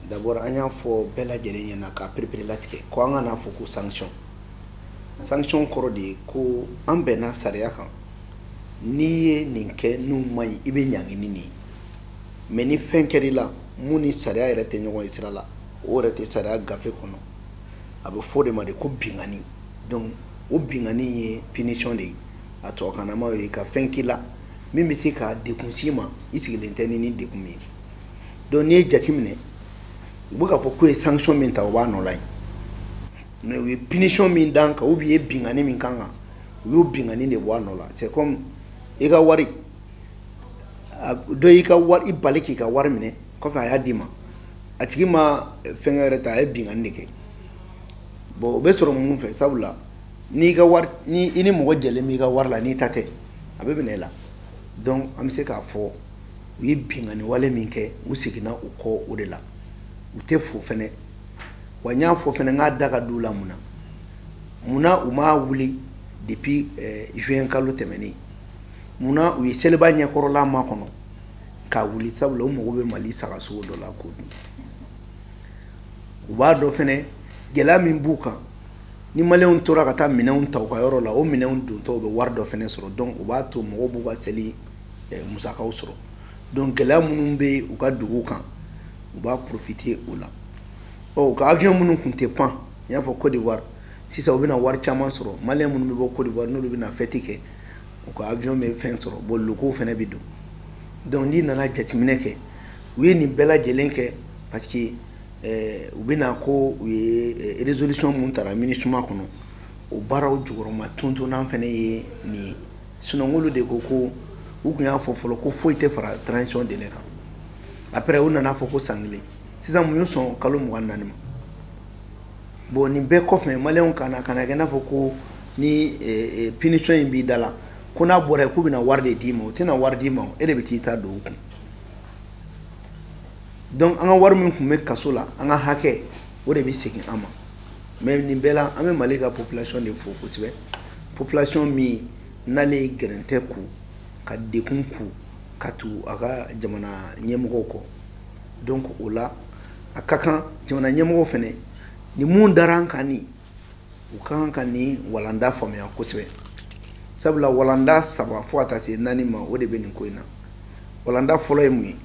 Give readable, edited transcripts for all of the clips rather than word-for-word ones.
d'abord an y'a fɔ bɛɛ lajɛlen ɲɛna ka perepere-latigɛ ko an kana fɔ ko sanction kɔrɔ de ye ko an bɛnna sariya kan n'i ye nin kɛ n'u man ɲi i bɛ ɲangi ni nin ye mais ni fɛn kɛr'i la mun ni sariya yɛrɛ tɛ ɲɔgɔn ye sira la o yɛrɛ tɛ sariya gafe kɔnɔ a bɛ fɔ de ma de ko bingani donc o bingani ye punition de ye a tubabukanama ye ka fɛn k'i la min bɛ se ka dekun s'i ma i sigilen tɛ ni dekun min ye donc n'i ye jateminɛ u bɛ k'a fɔ ko ye sanction min ta o b'a nɔ la yen mais u ye punition min d'an kan ou bien ye bingani min kan kan u y'o bingani de bɔ a nɔ la c'est comme i ka wari dɔ y'i ka wari i bali k'i ka wari minɛ kɔfɛ a y'a d'i ma a tigi ma fɛn yɛrɛ ta a ye bingani de kɛ bon o bɛ sɔrɔ mun fɛ sabula n'i ka wari ni i ni mɔgɔ jɛlen b'i ka wari la n'i ta tɛ a bɛ minɛ i la donc an bɛ se k'a fɔ u ye bingani wale min kɛ u seginna u kɔ o de la u tɛ fo fɛnɛ wa n y'a fɔ fɛnɛ n k'a da ka d'u la munna u m'a wuli depuis juin kalo tɛmɛnen munna u ye seliba ɲɛkɔrɔla makɔnɔ k'a wuli sabula u mago bɛ Mali sagasogo dɔ la k'o dun u b'a dɔn fɛnɛ gɛlɛya min b'u kan ni maliyɛnw tora ka taa minɛnw ta u ka yɔrɔ la o minɛnw dontɔ u bɛ wari dɔ fɛnɛ sɔrɔ donc u b'a to mɔgɔw b'u ka seli musakaw sɔrɔ donc gɛlɛya minnu bɛ u ka dugu kan u b'a profiter o la u ka avion minnu tun tɛ pan n y'a fɔ Côte d'Ivoire sisan u bɛna wari caman sɔrɔ maliyɛn minnu bɛ bɔ Côte d'Ivoire n'olu bɛna fête kɛ u ka avion bɛ fɛn sɔrɔ bon lokow fɛnɛ bɛ don donc n'i nana jateminɛ kɛ u ye nin bɛɛ lajɛlen kɛ parce que u bɛna ko u ye résolution mun tara MINUSMA kɔnɔ o baaraw jukɔrɔma tontonan fɛnɛ ye nin ye sinon olu de ko u kun y'a fɔ fɔlɔ ko foyi tɛ fara transition délai kan après u nana fɔ ko san kelen sisan mun y'u sɔn kalo 24 ma bon nin bɛɛ kɔfɛ maliyɛnw kana kɛ n'a fɔ ko ni punition in b'i da la ko n'a bɔra yen k'u bɛna wari de d'i ma o tɛna wari d'i ma e de bɛ t'i ta don o kun donc an ka wari min tun bɛ kaso la an ka hakɛ o de bɛ segin an ma mais nin bɛɛ la an bɛ Mali ka population de fo kosɛbɛ population min n'ale ye gɛrɛntɛ ku ka dekun ku ka tugu a ka jamana ɲɛmɔgɔw kɔ donc o la a ka kan jamana ɲɛmɔgɔw fɛnɛ ni mun dara an kan nin u ka kan ka nin walanda faamuya kosɛbɛ sabula walanda 3 fo ka taa se 4 ma o de bɛ nin ko in na walanda fɔlɔ ye mun ye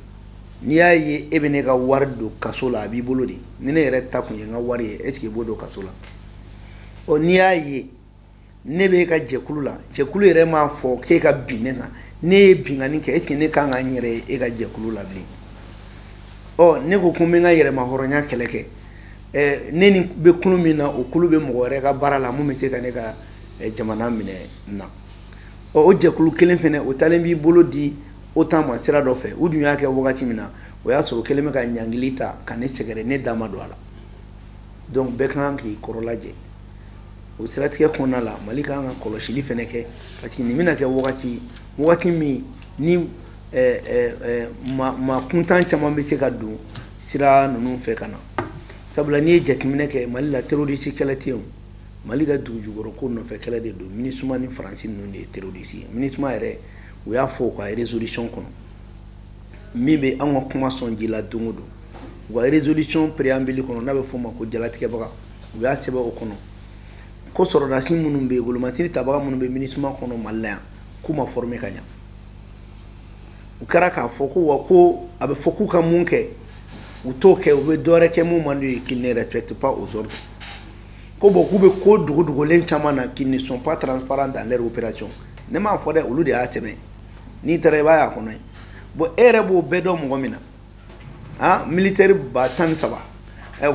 n'i y'a ye e bɛ ne ka wari don kaso la a b'i bolo de ni ne yɛrɛ ta kun ye n ka wari ye est ce que i b'o don kaso la n'i y'a ye ne bɛ e ka jɛkulu la jɛkulu yɛrɛ m'a fɔ k'e ka bin ne kan ne ye bingani kɛ est ce que ne kan ka n yɛrɛ ye e ka jɛkulu la bilen ne ko ko n bɛ n ka yɛrɛma hɔrɔnya kɛlɛ kɛ ne ni bɛ kulu min na o kulu bɛ mɔgɔ wɛrɛ ka baara la mun bɛ se ka ne ka jamana minɛ na o jɛkulu kelen fɛnɛ o talen b'i bolo di autant ma sira dɔ fɛ u dun y'a kɛ wagati min na o y'a sɔrɔ kelen bɛ ka ɲangili ta ka ne sɛgɛrɛ ne da ma don a la donc bɛɛ kan k'i kɔrɔ lajɛ o siratigɛ kɔnɔna la Mali kan ka kɔlɔsili fɛnɛ kɛ parce que nin bɛna kɛ wagati min ni ma kuntan caman bɛ se ka don sira ninnu fɛ ka na sabula n'i ye jateminɛ kɛ Mali la terroriste kɛlɛ tɛ yen Mali ka dugu jukɔrɔ ko nɔfɛ kɛlɛ de don MINUSMA ni Faransi ninnu de ye terroriste ye MINUSMA yɛrɛ u y'a fɔ u ka résolution kɔnɔ min bɛ an ka kuma sɔn ji la don o don u ka résolution préambule kɔnɔ n'a bɛ f'o ma ko jalatigɛbaga u y'a sɛbɛn o kɔnɔ ko sɔrɔdasi minnu bɛ yen wolomatiri tabaga minnu bɛ MINUSMA kɔnɔ Mali la yan k'u ma former ka ɲɛ u kɛra k'a fɔ ko wa ko a bɛ fɔ k'u ka mun kɛ u t'o kɛ u bɛ dɔwɛrɛ kɛ mun man d'u ye qu'ils ne respectent pas aux ordres ko bon k'u bɛ ko dogodogolen caman na qu'ils ne sont pas transparents dans leur opération ne m'a fɔ dɛ olu de y'a sɛbɛn n'i taara i b'a y'a kɔnɔ ye bon e yɛrɛ b'o bɛɛ dɔn mɔgɔ min na militaire 13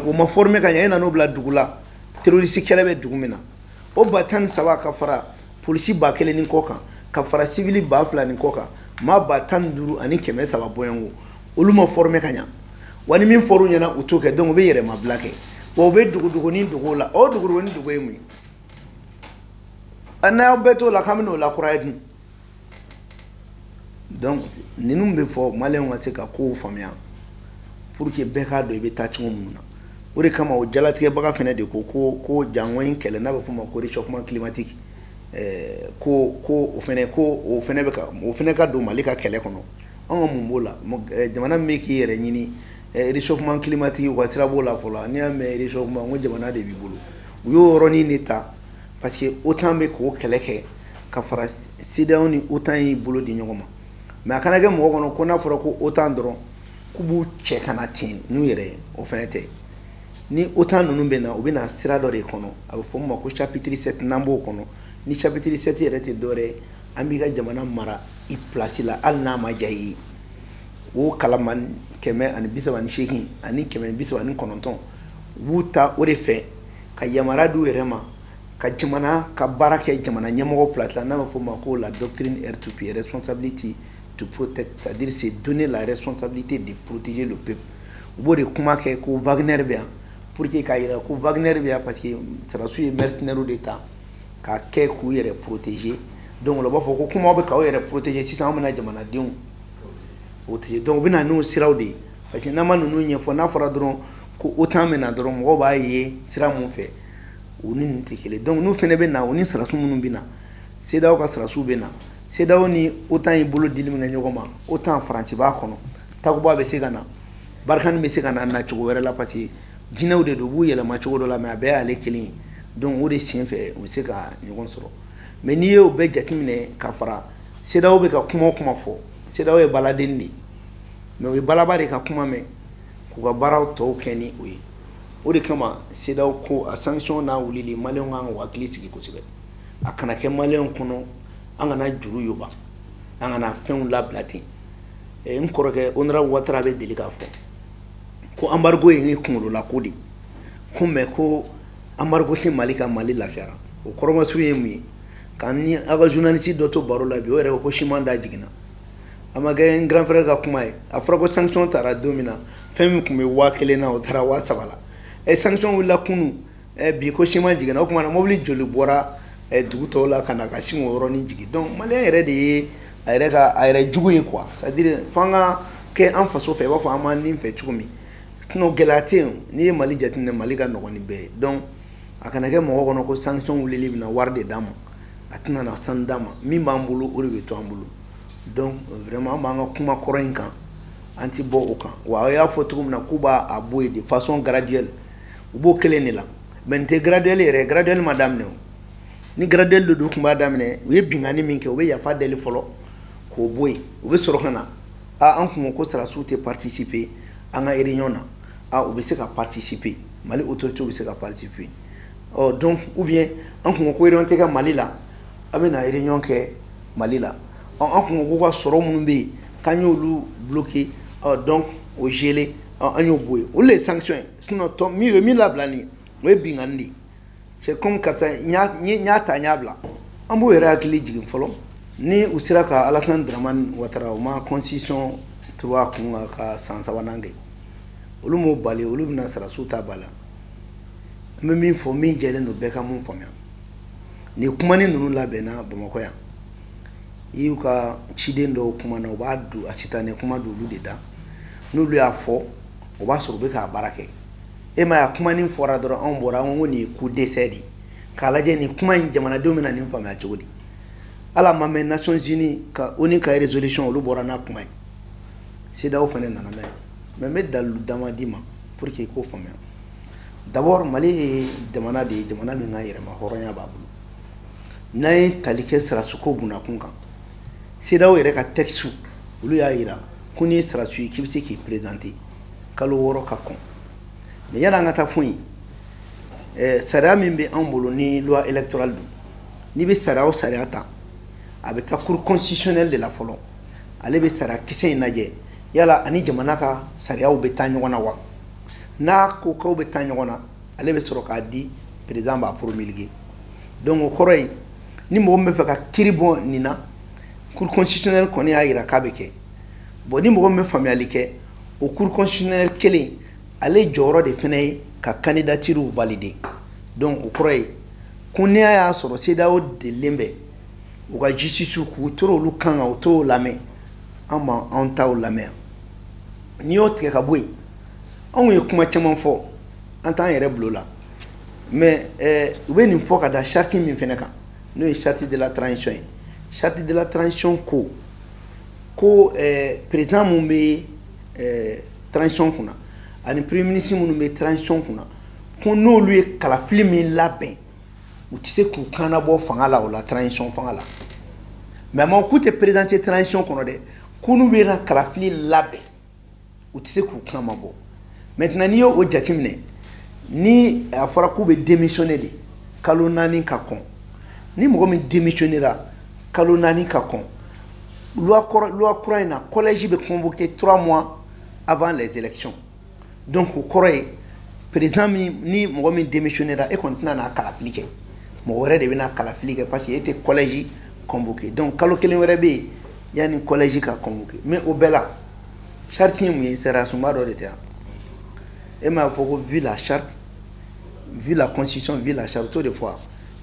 o ma former ka ɲɛ e nan'o bila dugu la terroriste kɛlɛ bɛ dugu min na o 13 ka fara polisi 1000 ni kɔ kan ka fara civil 2000 ni kɔ kan maa 15300 ani 300 bɔɲɔgɔnko olu ma former ka ɲɛ wa ni min fɔr'u ɲɛna u t'o kɛ donc u bɛ yɛrɛmabila kɛ wa u bɛ dugudogonin dogo la o dugudogonin dogo ye mun ye n'a bɛɛ t'o la k'an bɛn'o lakura ye dun donc ninnu bɛ fɔ maliyɛnw ka se ka kow faamuya pour que bɛɛ k'a dɔn i bɛ taa cogo minnu na o de kama o jalatigɛbaga fɛnɛ de ko jango in kɛlɛ n'a bɛ f'o ma ko réchauffement climatique ko o fɛnɛ ka don Mali ka kɛlɛ kɔnɔ an ka mun b'o la jamana min bɛ k'i yɛrɛ ɲini réchauffement climatique ou sira bo la fola ni am réchauffement ngo jamana de bibulu u yo roni neta parce que autant be ko keleke ka fara CEDEAO ni autant yi bolo di nyogoma mais akana ke mo kono ko na fara ko autant dron ku bu che kana tin nu yere o fenete ni autant nunu be na o be na sira do re kono abo fo mo ko chapitre 7 nambo kono ni chapitre 7 yere te dore ambiga jamana mara i place la al na ma jayi o kalaman keme ani bisaba ni shekin ani keme bisaba ni kononton wuta o de fe ka yamara du yerema ka jamana ka barake jamana nyamo place la na fo ma ko la doctrine R2P responsability to protect, c'est-à-dire c'est donner la responsabilité de protéger le peuple. Vous voyez comment que Wagner bien pour que Kaira ko Wagner bien parce que ça va suivre mercenaire d'État ka ke ku yere protéger donc le ba faut ko comment be ka yere protéger si ça on na jamana dion protéger donc bina no sirawde parce que na manu no nyefo na fara dron ko autant mena dron mo ba ye sira mon fait oni ntikele donc nous fene be na oni sara su munu bina c'est daw ka sara su bina CEDEAO ni autant yi bolo dilimi nga nyogoma autant France ba kono takuba be segana barkan be segana na chugo wera la pati jinaw de do bu yela ma chugo do la ma be ale kili donc o de sien fe o se ka nyogon soro mais ni yo be jatimine ka fara CEDEAO be ka kuma fo CEDEAO e baladendi mais o balabare ka kuma me ku ga baraw to keni oyi o de kama CEDEAO ko a sanction na wulili malion nga wa klisi ko sibe akana ke malion kono angana juru yoba angana fen la blati nkoroke onra watara be delika fo ko embargo yi kunlo la kodi kuma ko embargo ti malika mali la fiara o koroma suye mi kan ni aga journaliste doto baro la bi o re ko shimanda jigina amaga en grand frère ka kuma afra ko sanction tara domina femi kuma wa kele na o tara wa sabala sanction wala kunu bi ko shimanda jigina o kuma na mobili joli bora duguto la kana ka simo roni jigi donc malien yere de ayere jugu yi quoi c'est à dire fanga ke en faso fe ba fa amani fe chukumi no gelate ni mali jatine mali ga no ni be donc akana ke mo gono ko sanction wulili bina warde dam atna na sandama mi mambulu uribe to ambulu donc vraiment manga kuma korenka anti bo okan wa ya fotum na kuba aboy de façon graduelle ubo keleni la mais te graduelle madame ne ni graduel do kuma damne we bingani minke we ya fadeli folo ko boy we sorokana a an kuma ko sara soute participer anga réunion na a we se ka participer mali autorité we se ka participer oh donc ou bien an kuma ko réunion te ka mali la amena réunion ke mali la an kuma ko soro munbe kanyolu bloqué donc au gelé anyo boy ou les sanctions sinon to mi la blani we bingandi c'est comme kata nya ta nyabla ambo era akili jigin folo ni usiraka Alassane Dramane Ouattara ma constitution 3 kunga ka sansa wanange ulumo bale ulubna sara suta bala memi fo mi jele no beka mun fomya ni kuma ni nunu labena Bamako ya yuka chidendo kuma na obadu asitane kuma do lu deda no lu afo oba so beka barake ema ya kuma ni fora doro on bora won ni ku desedi kala je ni kuma ni jamana domina ni fama ya chogodi ala mame Nations Unies ka oni ka resolution lu bora na kuma CEDEAO fane nana na meme dalu damadima pour que ko fama d'abord mali jamana de jamana mi ngayere ma horonya babulu nay talike sara suko buna kunka CEDEAO ere ka textu lu ya ira kuni sara su kibse ki présenter kalo woro ka kon mais yala ngata funi sara min be ambolo ni loi électorale do ni be sara o sara ta avec la cour constitutionnelle de la folo ale be sara kise naje yala ani jamana ka sara o be tanyo wana wa na ko ko be tanyo wana ale be soro ka di président ba promulguer donc o koroy ni mo me fa ka kiribon nina cour constitutionnelle koni ayira kabeke bon ni mo me familialike au cour constitutionnelle kele ale joro de fene ka candidature validé donc o croyez qu'on ya soro CEDEAO de lembe o ka justice ku toro lu kan o to lame ama on ta o lame ni o te ka boy on ye kuma chaman fo en temps yere blola mais we ni fo ka da charte min fene kan no charte de la transition charte de la transition ko président mumbe transition kuna ani premier ministre minnu bɛ transition kunna ko n'olu ye kalafili min labɛn u tɛ se k'u kanna bɔ fanga la o la transition fanga la mais a ma k'u tɛ présidenter transition kɔnɔ dɛ ko n'u bɛ na kalafili labɛn u tɛ se k'u kan ma bɔ maintenant n'i y'o jateminɛ ni a fɔra k'u bɛ démissionner de kalo 4 ka kɔn ni mɔgɔ min démissionnera kalo 4 ka kɔn loi kura in na collège bɛ convoquer 3 mois avant les élections donc o kɔrɔ ye président min ni mɔgɔ min démissionnera e kɔni tɛna n'a kalafili kɛ mɔgɔ wɛrɛ de bɛna kalafili kɛ parce que e tɛ collège convoqué donc kalo kelen wɛrɛ bɛ yen yanni collège ka convoqué mais o bɛɛ la charte ye mun ye sariya sunba dɔ de tɛ yan e m'a fɔ ko vu la charte vu la constitution vu la charte o de fɔ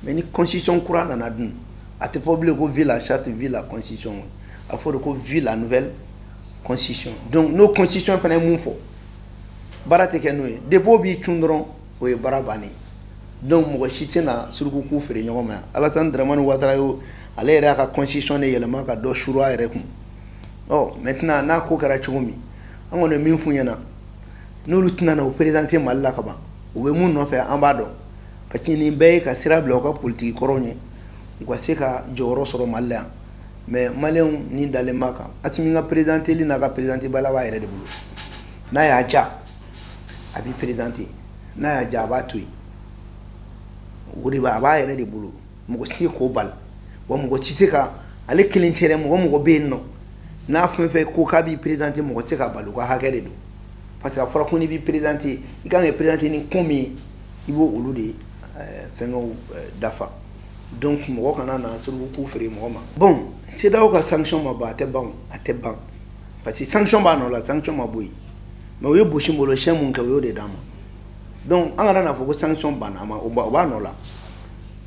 mais ni constitution kura nana dun a tɛ fɔ bilen ko vu la charte vu la constitution a fɔ de ko vu la nouvelle constitution donc n'o constitution fana ye mun fɔ baara tɛ kɛ n'o ye depuis o b'i cun dɔrɔn o ye baara bannen donc mɔgɔ si tɛ na suruku feere ɲɔgɔn ma yan Alassane Dramane Ouattara y'o ale yɛrɛ y'a ka constitution de yɛlɛma ka dɔ suru a yɛrɛ kun maintenant n'a ko kɛra cogo min an kɔni ye min f'u ɲɛna n'olu tɛna na o présenter Mali la ka ban u bɛ mun nɔfɛ an b'a dɔn parce que nin bɛɛ ye ka sira bila u ka politique kɔrɔw ɲɛ u ka se ka jɔyɔrɔ sɔrɔ Mali la yan mais maliyɛnw ni dalen b'a kan Asimi ka présidenteli n'a ka présidenter bala b'a yɛrɛ de bolo n'a y'a diya a b'i présenter n'a y'a diya a b'a to yen o de b'a a b'a yɛrɛ de bolo mɔgɔ si k'o bali wa mɔgɔ tɛ se ka ale kelen tɛ dɛ mɔgɔ bɛ yen nɔ n'a fɛn fɛn ko k'a b'i présenter mɔgɔ tɛ se ka bali u ka hakɛ de don parce que a fɔra ko n'i b'i présenter i kan ka présenter ni ko min ye i b'o olu de fɛngɛw dafa donc mɔgɔ kana na suruku feere mɔgɔ ma bon CEDEAO ka sanction ma ban a tɛ ban parce que sanction b'a nɔ la sanction ma bɔ yen mais o ye bosi bolo siyɛn mun kɛ o y'o de d'a ma donc an kana n'a fɔ ko sanction banna a ma o b'a nɔ la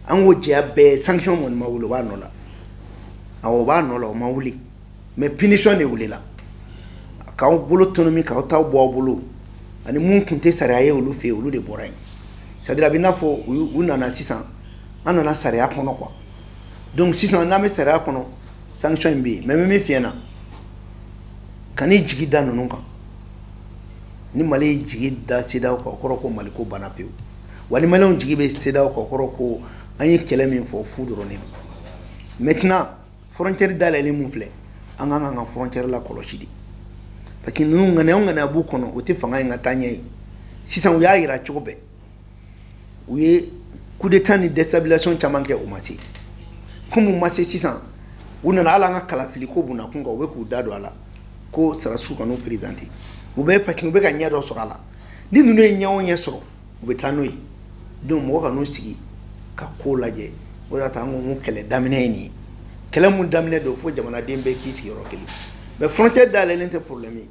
an ko jɛya bɛɛ sanction kɔni ma wuli o b'a nɔ la awɔ o b'a nɔ la o ma wuli mais punition de wulila k'aw bolo tɔnɔmi k'aw taw bɔ aw bolo ani mun tun tɛ sariya ye olu fɛ yen olu de bɔra yen c'est à dire a bɛ i n'a fɔ u nana sisan an nana sariya kɔnɔ quoi donc sisan n'an bɛ sariya kɔnɔ sanction in bɛ yen mais n bɛ min f'i ɲɛna kan'i jigi da ninnu kan ni Mali ye jigi da CEDEAO kan o kɔrɔ ko Mali ko banna pewu wa ni maliyɛnw jigi bɛ CEDEAO kan o kɔrɔ ko an ye kɛlɛ min fɔ fu dɔrɔn de don maintenant frontière dayɛlɛlen mun filɛ an kan k'an ka frontière la kɔlɔsi de parce que ninnu ŋaniya b'u kɔnɔ o tɛ fanga in ka taa ɲɛ ye sisan u y'a yira cogo bɛɛ u ye coup d'état ni déstabilisation caman kɛ o ma se comme u ma se sisan u nana hali an ka kalafili ko bunna kun kan u bɛ k'u da don a la ko Sarasu ka n'u présenter u bɛ parce que u bɛ ka ɲɛ dɔ sɔrɔ a la ni ninnu ye ɲɛ o ɲɛ sɔrɔ u bɛ taa n'o ye donc mɔgɔ ka n'u sigi ka ko lajɛ o de y'a to an ko kɛlɛ daminɛ ye nin ye kɛlɛ mun daminɛ don fo jamanaden bɛɛ k'i sigi yɔrɔ kelen mais frontière dayɛlɛlen tɛ problème ye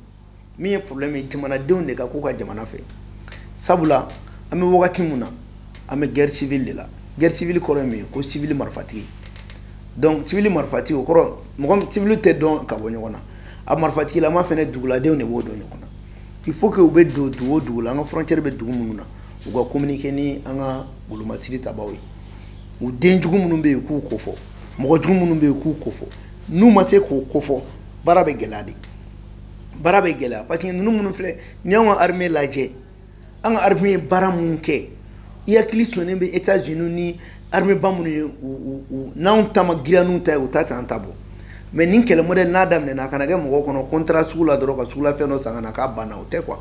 min ye problème ye jamanadenw de ka k'u ka jamana fɛ sabula an bɛ wagati mun na an bɛ guerre civile de la guerre civile kɔrɔ ye min ye ko civil marifatigi donc civil marifatigi o kɔrɔ mɔgɔ civil tɛ dɔn ka bɔ ɲɔgɔn na a marifatigilama fɛnɛ duguladenw de b'o dɔn ɲɔgɔn na il faut que u bɛ don dugu o dugu la an ka frontière bɛ dugu minnu na u ka communiquer ni an ka bolomasiri tabaw ye u den jugu minnu bɛ yen k'u kofɔ mɔgɔ jugu minnu bɛ yen k'u kofɔ n'u ma se k'o kofɔ baara bɛ gɛlɛya de baara bɛ gɛlɛya parce que ninnu minnu filɛ ni y'an ka armée lajɛ an ka armée ye baara mun kɛ i hakili sɔnnen bɛ États-Unis ni armée ba minnu ye n'anw ta ma girinya n'u ta ye u ta t'an ta bɔ mais nin kɛlɛ modèle n'a daminɛna a kana kɛ mɔgɔw kɔnɔ contrat sugu la dɔrɔn ka sugulafɛn dɔ san ka na k'a banna o tɛ quoi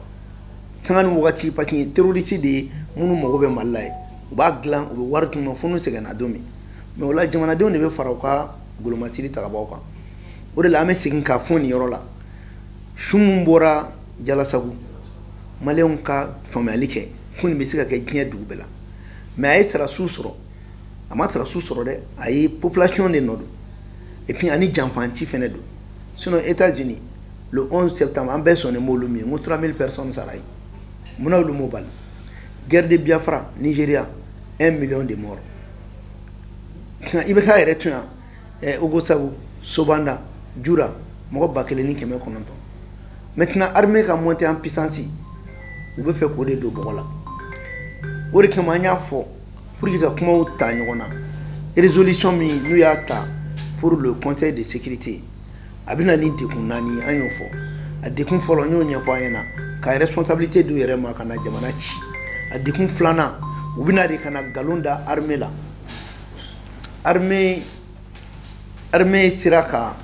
sanga ni wagati parce que terroriste de ye minnu mago bɛ Mali la ye u b'a dilan u bɛ wari tun ma fo n'u sɛgɛnna don min mais o la jamanadenw de bɛ fara u ka golomasiri tagabaw kan o de la an bɛ segin k'a fɔ nin yɔrɔ la su mun bɔra Jalasago maliyɛnw ka faamuyali kɛ ko nin bɛ se ka kɛ diɲɛ dugu bɛɛ la mais a ye Sarasu sɔrɔ a ma Sarasu sɔrɔ dɛ a ye population de nɔ don et puis ani janfanci fɛnɛ don sinon États-Unis le 11 septembre an bɛɛ sɔnnen b'olu min ye n ko 3000 personnes sara yen munna olu m'o bali guerre de Biafra Nigeria 1 million de morts i bɛ k'a yɛrɛ to yan Ogosago Sobanda Jura mɔgɔ 1900 maintenant armée ka monter en puissance u bɛ fɛ k'o de don bɔgɔ la o de kama an y'a fɔ pour que ka kumaw ta ɲɔgɔn na résolution min n'u y'a ta pour le conseil de sécurité a bɛ na ni dekun 4 ye an y'o fɔ a dekun fɔlɔ n y'o ɲɛfɔ an ɲɛna ka responsabilité du yɛrɛ ma kana jamana ci a dekun filanan u bɛna de kana galon da armée la armée sera ka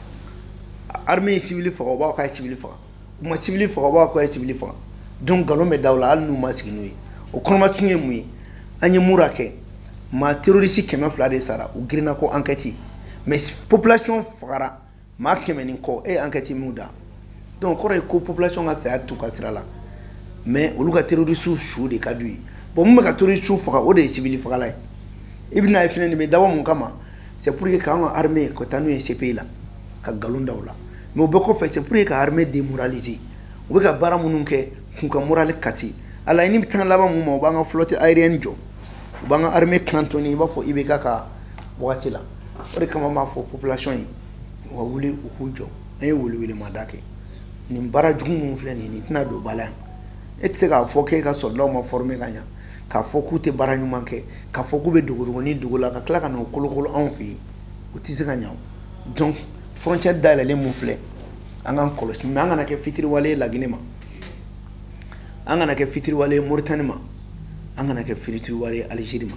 armée civil faga u b'a ka civil faga u ma civil faga u b'a ka civil faga donc galon bɛ da u la hali n'u ma sigi n'o ye o kɔnɔma tun ye mun ye an ye mura kɛ maa terroriste 200 de sara u girinna ko enquête mais population fagara maa 100 ni kɔ e enquête min da donc kɔrɔ ye ko population ka saya t'u ka sira la mais olu ka terroriste su de ka d'u ye bon mun bɛ ka terroriste faga o de ye civil fagala ye i bɛna ye fɛnɛ nin bɛ dabɔ mun kama c'est pour que k'an ka armée ka taa n'u ye CPI la ka galon da u la mais o bɛɛ kɔfɛ c'est pour que ka armée démoraliser u bɛ ka baara minnu kɛ k'u ka morale kasi a la ni bɛ taa laban mun ma u b'an ka flotte aérienne jɔ u b'an ka armée cantonner i b'a fɔ IBK ka wagati la o de kama n b'a fɔ population ye u ka wuli u k'u jɔ an ye welewelemada kɛ nin baara jugu minnu filɛ nin ye nin tɛna don ba la yan e tɛ se k'a fɔ k'e ka soldat ma former ka ɲa k'a fɔ k'u tɛ baara ɲuman kɛ k'a fɔ k'u bɛ dogodogoni dugu la ka tila ka n'o kolokolo anw fɛ yen o tɛ se ka ɲa donc frontière dayɛlɛlen mun filɛ an k'an kɔlɔsi mais an kana kɛ fitiriwale ye Laginɛ ma an kana kɛ fitiriwale ye Mauritanie ma an kana kɛ fitiriwale ye Algérie ma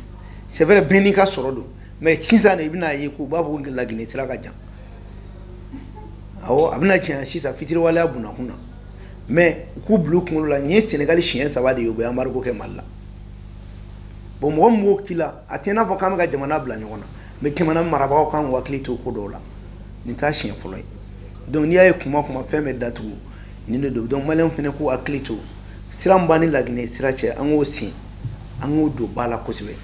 c'est vrai bɛɛ n'i ka sɔrɔ don mais sisan de i bɛna ye k'u b'a fɔ ko Laginɛ sira ka jan awɔ a bɛna janya sisan fitiriwaleya bunakun na mais k'u bila u kunkolo la nin ye Sénégal siɲɛ 3 de ye u bɛ embargo kɛ Mali la bon mɔgɔ min b'o k'i la a tɛ i n'a fɔ k'an bɛ ka jamana bila ɲɔgɔn na mais jamana marabagaw kan k'u hakili to ko dɔw la nin t'a siɲɛ fɔlɔ ye donc n'i y'a ye kuma fɛn bɛ datugu nin de don donc maliyɛnw fɛnɛ k'u hakili to sira min b'an ni Laginɛ sira cɛ an k'o sen an k'o don ba la kosɛbɛ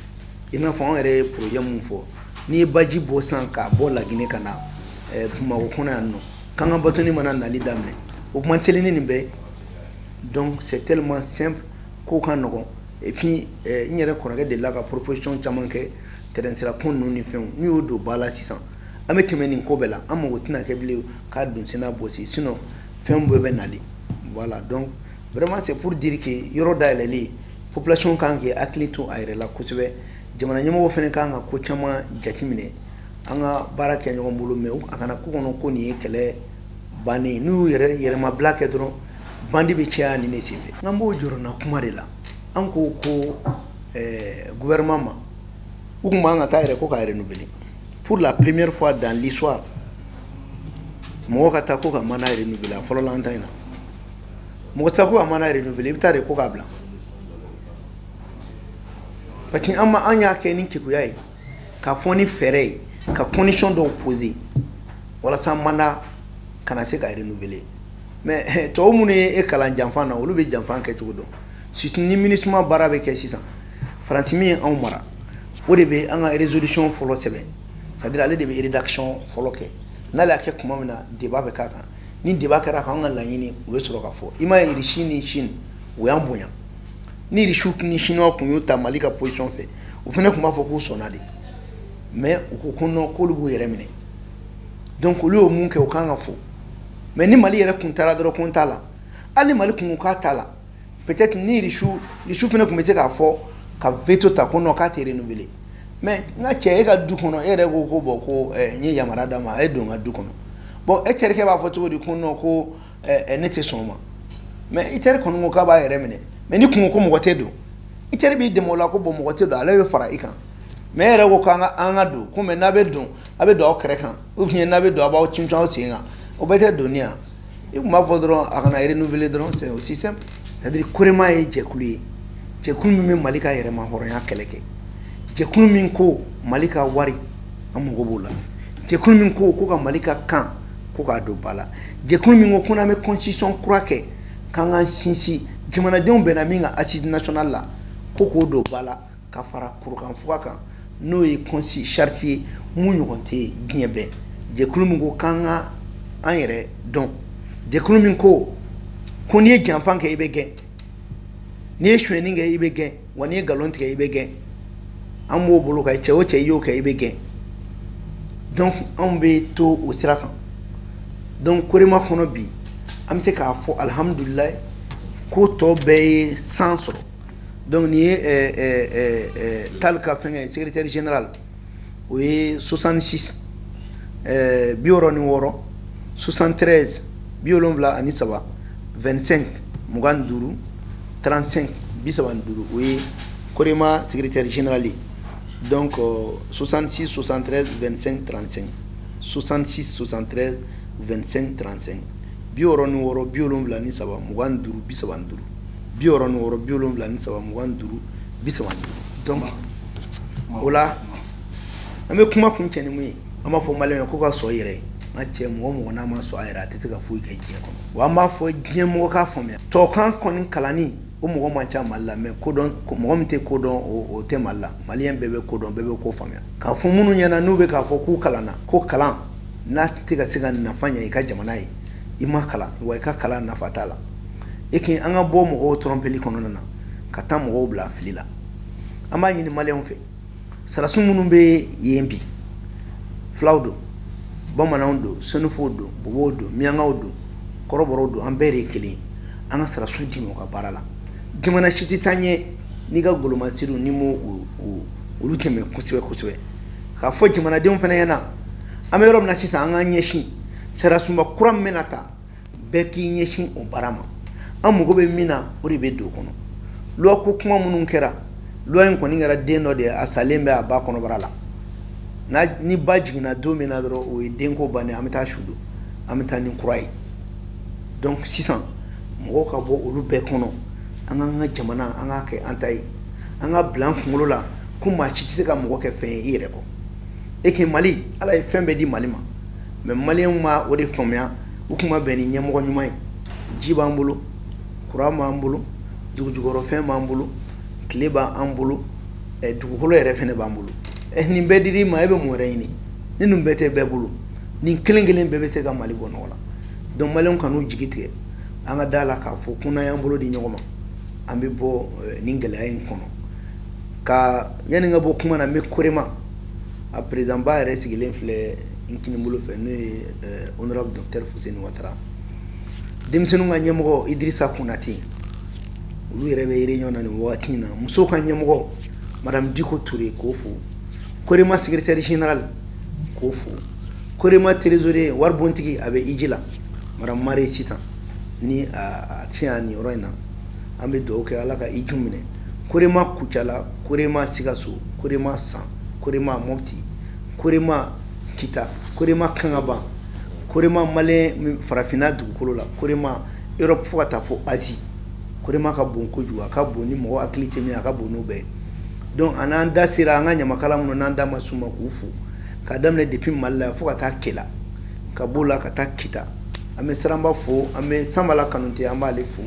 i n'a fɔ an yɛrɛ ye projet mun fɔ n'i ye baji bɔ san k'a bɔ Laginɛ ka na Bamakɔ kɔnɔ yan nɔ k'an ka batoni mana nali daminɛ o kuma teli ni nin bɛɛ donc c'est tellement simple k'o ka nɔgɔn et puis n yɛrɛ kɔrɔkɛ delila ka proposition caman kɛ terrain sira ko ninnu ni fɛnw n'u y'o don ba la sisan an bɛ tɛmɛ nin ko bɛɛ la an mago tɛna kɛ bilen k'a don sen na bɔsi sinon fɛn bɛɛ bɛ nali voilà donc vraiment c'est pour dire que yɔrɔ dayɛlɛlen population kan k'i hakili to a yɛrɛ la kosɛbɛ jamana ɲɛmɔgɔ fɛnɛ kan ka ko caman jateminɛ an ka baara kɛ ɲɔgɔn bolo mais a kana ko kɔnɔ ko nin ye kɛlɛ bannen ye n'u y'u yɛrɛmabila kɛ dɔrɔn bandi bɛ caya nin de senfɛ n'an b'o jɔrɔna kuma de la an ko gouvernement ma u tun b'an ka taa yɛrɛ ko k'a renouveler pour la première fois dans l'histoire mɔgɔ ka taa ko ka mana renouveler a fɔlɔ la an ta in na mɔgɔ tɛ taa ko ka mana renouveler i bɛ taa de ko k'a bila parce que an y'a kɛ ni kekuya ye ka fɔ ni fɛɛrɛ ye ka condition dɔw poser walasa mana kana se ka renouveler mais tɔw minnu ye e kalan janfan na olu bɛ janfan kɛ cogo dɔn surtout ni MINUSMA baara bɛ kɛ sisan Faransi min ye anw mara o de bɛ an ka résolution fɔlɔ sɛbɛn c'est à dire ale de bɛ rédaction fɔlɔ kɛ n'ale y'a kɛ tuma min na débat bɛ k'a kan ni débat kɛra kan an ka laɲini u bɛ sɔrɔ ka fɔ i m'a ye Russie ni Chine u y'an bonya ni Russie ni Chinois kun y'o ta Mali ka position fɛ u fana tun b'a fɔ k'u sɔnna de mais u ko ko non k'olu b'u yɛrɛ minɛ donc olu y'o mun kɛ u kan ka fɔ mais ni Mali yɛrɛ kun taara dɔrɔn ko n t'a la hali ni Mali kun ko k'a t'a la peut-être ni Russie fana kun bɛ se k'a fɔ ka veto ta ko non k'a tɛ renouveler mais n ka cɛ e ka du kɔnɔ e yɛrɛ ko bon ko n ye yamaruya d'a ma a ye don n ka du kɔnɔ bon e terikɛ b'a fɔ cogo di ko non ko ne tɛ sɔn o ma mais i teri kɔni ko k'a b'a yɛrɛ minɛ mais ni kun ko mɔgɔ tɛ don i teri b'i dɛmɛ o la ko bon mɔgɔ tɛ don ale bɛ fara i kan mais e yɛrɛ ko k'an ka don ko mais n'a bɛ don a bɛ don aw kɛrɛ kan ou bien n'a bɛ don a b'aw cuncu aw sen kan o bɛɛ tɛ doni yan i kun b'a fɔ dɔrɔn a kana renouveler dɔrɔn c'est aussi simple c'est-à-dire Korema ye jɛkulu ye jɛkulu min bɛ Mali ka yɛrɛma hɔrɔnya kɛlɛ kɛ jɛkulu min ko Mali ka wari an mago b'o la jɛkulu min ko ka Mali ka kan ko k'a don ba la jɛkulu min ko n'an bɛ constitution kura kɛ k'an k'an sinsin jamanadenw bɛnna min kan assise nationale la ko k'o don ba la ka fara kurukanfuga kan n'o ye charte ye mun ɲɔgɔn tɛ diɲɛ bɛɛ jɛkulu min ko k'an ka an yɛrɛ dɔn jɛkulu min ko n'i ye janfan kɛ i bɛ gɛn n'i ye suɲɛni kɛ i bɛ gɛn wa n'i ye nkalon tigɛ i bɛ gɛn an b'o bolo kan cɛ o cɛ i y'o kɛ i bɛ gɛn donc anw bɛ to o sira kan donc Korema kɔnɔ bi an bɛ se k'a fɔ alihamudulilayi ko tɔ bɛɛ ye san sɔrɔ donc nin ye Tall ka fɛngɛ secrétaire général o ye 66 66 73 73 25 mugan duru 35 bisaban duru o ye Korema secrétaire général ye donc 66 73 25 35 66 73 25 35 bioroni woro biolonvla ni saba mugan duru bisaban duru bioroni woro biolonvla ni saba mugan duru bisaban duru donc ola ame kuma kun tani mu ama fo malen ko ka so yere ma che mo na ma so ayra tete ka fu ga je ko wa ma fo je mo ka fo me to kan konin kalani o mo ma cha malla me ko don mo mte ko don o te malla malien bebe ko don bebe ko famia ka fo munu nyana nube ka fo ku kalana ko kalan na tiga siga na fanya ika jamana yi ima kala wa ka kala na fatala ekin anga bo mo o trompeli kono na ka ta mo bla filila ama nyini malien fe sala sumunu be yembi flaudo bomanaundo senufodo bobodo miangaudo koroborodo ambere kili anga sala sudi mo ka barala jamana chiti tanye ni ga goloma siru ni mo uluteme kusibe ka fo jamana dem fana yana amerom na sisa anga nyeshi sara sumba kuram menata beki nyeshi o barama amugo be mina ori be do kono lo ko kuma munun kera lo en koni ngara deno de asalembe aba kono barala na ni baji na do mina dro o denko bane amita shudo amita ni kurai donc 600 mo ka bo olu be kono anga jamana anga ke antai anga blanc ngolo la kuma chiti ka mo ke fe ire ko eke mali ala fembe di malima mais malien ma o de famia ukuma beni nyamo nyumai jibambulu kurama ambulu dugujugoro fe mambulu kleba ambulu e dugukolo ere fene bambulu ni bediri ma ebe mo reini ni numbete bebulu ni kelengelen bebe se ga mali bonola donc malien kanu jigite anga dala ka fo kuna yambulu di nyogoma ambe bo ningele ay kono ka yani nga bo kuma na me Korema a président ba resi l'enfle inkini mbulu fe no honorable docteur Fousseni Ouattara demsenu nga nyemgo Idrissa Kounati ulu rebe réunion na ni watina muso ka nyemgo madame Diko Touré kofu Korema secrétaire général kofu Korema trésorier warbontigi abe ijila madame Marie Sita ni a tiani roina ambe do ke alaka ijumne Korema kuchala Korema sigaso Korema san Korema mopti Korema kita Korema kangaba Korema male farafina dugukolo la Korema Europe fo ta fo Asie Korema ka bonko juwa ka boni mo aklite mi aka bonu be donc ananda sira nga nyama kala muno nanda masuma kufu ka damle depuis malla fo ta kela ka bola ka ta kita ame saramba fo ame samala kanunte ambale fo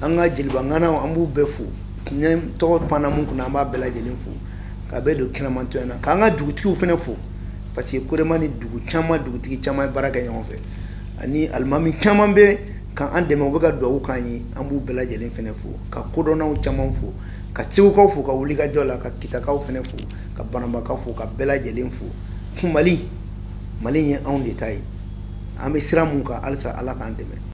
anga jilba ngana ambu be fo nyem to pana mun kuna amba bela jelin fo ka be do kinamanto na ka nga dugutiki fene fo parce que Korema ni dugu chama dugutiki chama baraka yon fe ani almami chama be kan ande mo be ga do kan yi ambu bela jelin fene fo ka kodona u chama fo ka tiwu ko fo ka wuli ka jola ka kita ka fene fo ka banamba ka fo ka bela jelin fo mali yen on détail ambe sira mun ka alsa ala kan deme